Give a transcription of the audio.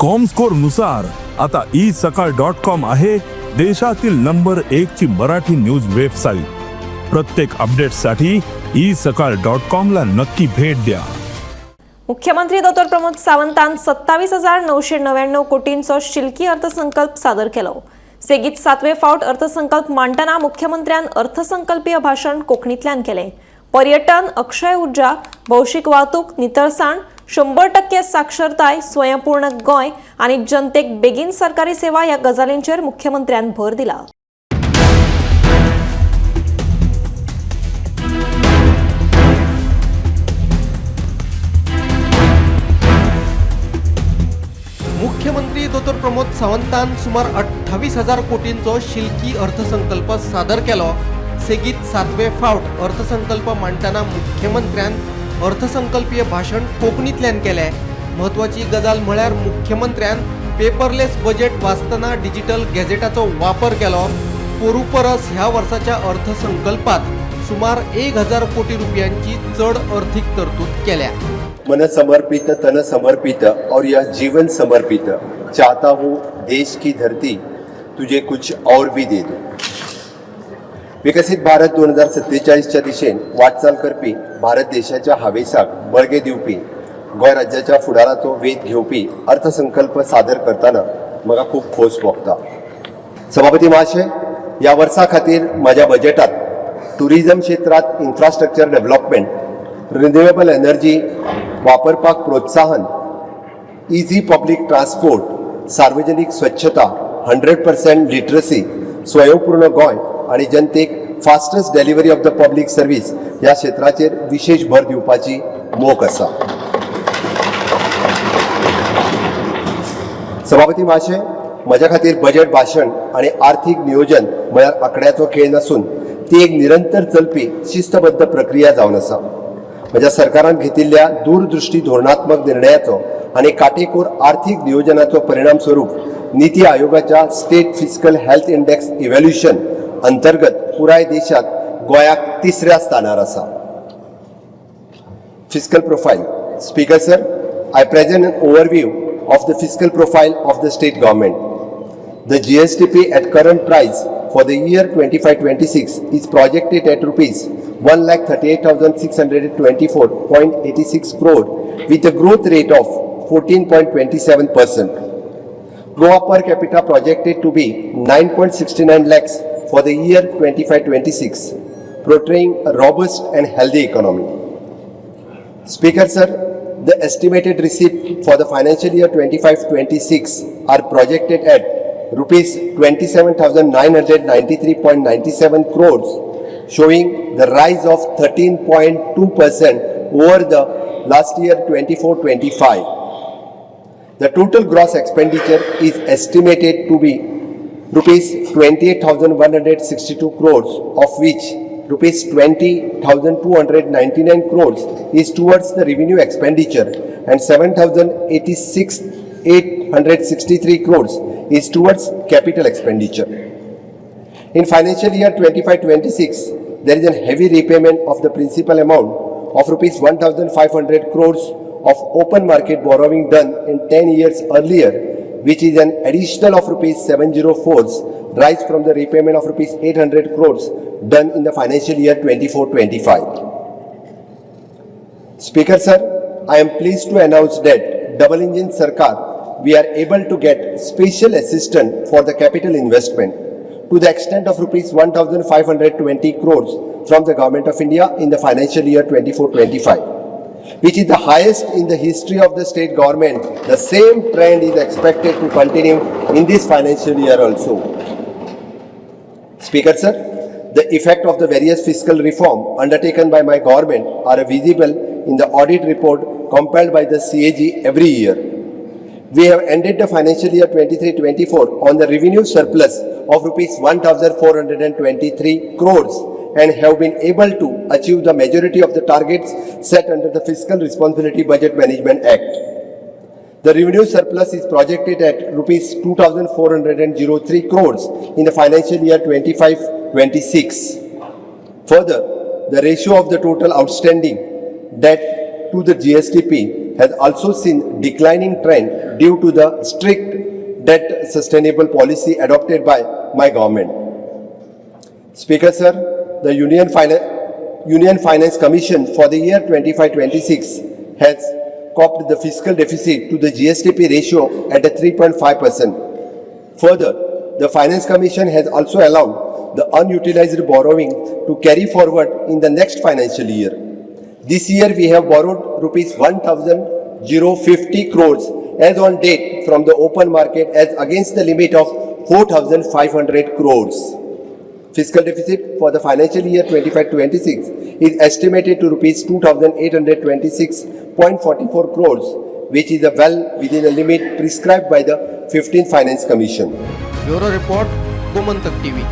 Comscore नुसार आता isakal.com आहे देशातील नंबर 1 ची मराठी न्यूज वेबसाईट। प्रत्येक अपडेटसाठी isakal.com ला नक्की भेट द्या। मुख्यमंत्री डॉ. प्रमोद सावंतान 27,999 कोटींचो शिल्की अर्थसंकल्प सादर केलो। सेगीत 7वे फावट अर्थसंकल्प मांडटना मुख्यमंत्र्यान अर्थसंकल्पीय भाषण कोंकणीतल्यान केले। पर्यटन, अक्षय ऊर्जा, भौशीक वाहतूक, नितळसाण, 100% साक्षरताय, स्वयंपूर्ण गोंय आणि जनतेक बेगीन सरकारी सेवा ह्या गजालींचेर मुख्यमंत्र्यान भर दिला। मुख्यमंत्री डॉ. प्रमोद सावंतान सुमार 28,000 कोटींचो शिल्की अर्थसंकल्प सादर केलो। सेगीत 7वे फावट अर्थसंकल्प मांडटना मुख्यमंत्र्यान अर्थसंकल्पीय भाषण कोंकणीतल्यान केले। महत्वाची गजाल म्हळ्यार मुख्यमंत्र्यान पेपरलेस बजेट वाचतना डिजिटल गॅझेटाचो वापर केलो। पोरू परस ह्या वर्साच्या अर्थसंकल्पात सुमार 1,000 कोटी रुपयांची चढ आर्थिक तरतूद केल्या। मन समर्पित, तन समर्पित और यह जीवन समर्पित, चाहता हूँ देश की धरती तुझे कुछ और भी दे दो। विकसित भारत 2047च्या दिशेन वाटचाल करपी भारत देशाच्या हावेसाक बळगे दिवपी गोंय राज्याच्या फुडाराचो वेध घेवपी अर्थसंकल्प सादर करताना म्हाका खूब खोस भोगता। सभापती महाशय, ह्या वर्सा खातीर म्हज्या बजेटात टुरिझम क्षेत्रात इन्फ्रास्ट्रक्चर डेव्हलपमेंट, रिन्युएबल एनर्जी वापरपाक प्रोत्साहन, इजी पब्लिक ट्रान्सपोर्ट, सार्वजनिक स्वच्छता, 100% लिटरसी, स्वयंपूर्ण गोंय आणि जनतेक fastest delivery of the public service ह्या क्षेत्राचेर विशेष भर दिवपाची मोख आसा। सभापती महाशय, म्हज्या खातीर बजेट भाशण आणि आर्थिक नियोजन म्हळ्यार आंकड्याचो खेळ नसून ती एक निरंतर चलपी शिस्तबद्ध प्रक्रिया जावन आसा। म्हज्या सरकारान घेतिल्ल्या दूरदृष्टी धोरणात्मक निर्णयाचो आणि काटेकोर आर्थिक नियोजनाचो परिणाम स्वरूप नीती आयोगाच्या state fiscal health index evaluation अंतर्गत पुराय देशात गोंयाक 3ऱ्या स्थानार आसा। Fiscal profile. Speaker sir, I present an overview of the fiscal profile of the state government. The GSTP at current price for the year 25-26 is projected at rupees 1,38,624.86 crore with a growth rate of 14.27%. Goa per capita projected to be 9.69 lakhs for the year 25-26, portraying a robust and healthy economy. Speaker sir, the estimated receipt for the financial year 25-26 are projected at rupees 27,993.97 crores, showing the rise of 13.2% over the last year 24-25. The total gross expenditure is estimated to be rupees 28,162 crores, of which rupees 20,299 crores is towards the revenue expenditure and 7,086,863 crores is towards capital expenditure. In financial year 25-26, there is a heavy repayment of the principal amount of rupees 1,500 crores of open market borrowing done in 10 years earlier, which is an additional of rupees 704 rise from the repayment of rupees 800 crores done in the financial year 24-25. Speaker sir, I am pleased to announce that double engine Sarkar, we are able to get special assistance for the capital investment to the extent of rupees 1,520 crores from the Government of India in the financial year 24-25, which is the highest in the history of the state government. The same trend is expected to continue in this financial year also. Speaker sir, the effect of the various fiscal reform undertaken by my government are visible in the audit report compiled by the CAG every year. We have ended the financial year 23-24 on the revenue surplus of rupees 1,423 crores and have been able to achieve the majority of the targets set under the Fiscal Responsibility Budget Management Act. The revenue surplus is projected at rupees 2,403 crores in the financial year 25-26. Further, the ratio of the total outstanding debt to the GSTP has also seen declining trend due to the strict debt sustainable policy adopted by my government. Speaker sir, the Union Finance Commission for the year 25-26 has copped the fiscal deficit to the GSTP ratio at a 3.5%. Further, the Finance Commission has also allowed the unutilized borrowing to carry forward in the next financial year. This year we have borrowed rupees 1,050 crores as on date from the open market as against the limit of 4,500 crores. Fiscal deficit for the financial year 25-26 is estimated to rupees 2,826.44 crores, which is well within the limit prescribed by the 15th Finance Commission. Bureau Report, Gomantak TV.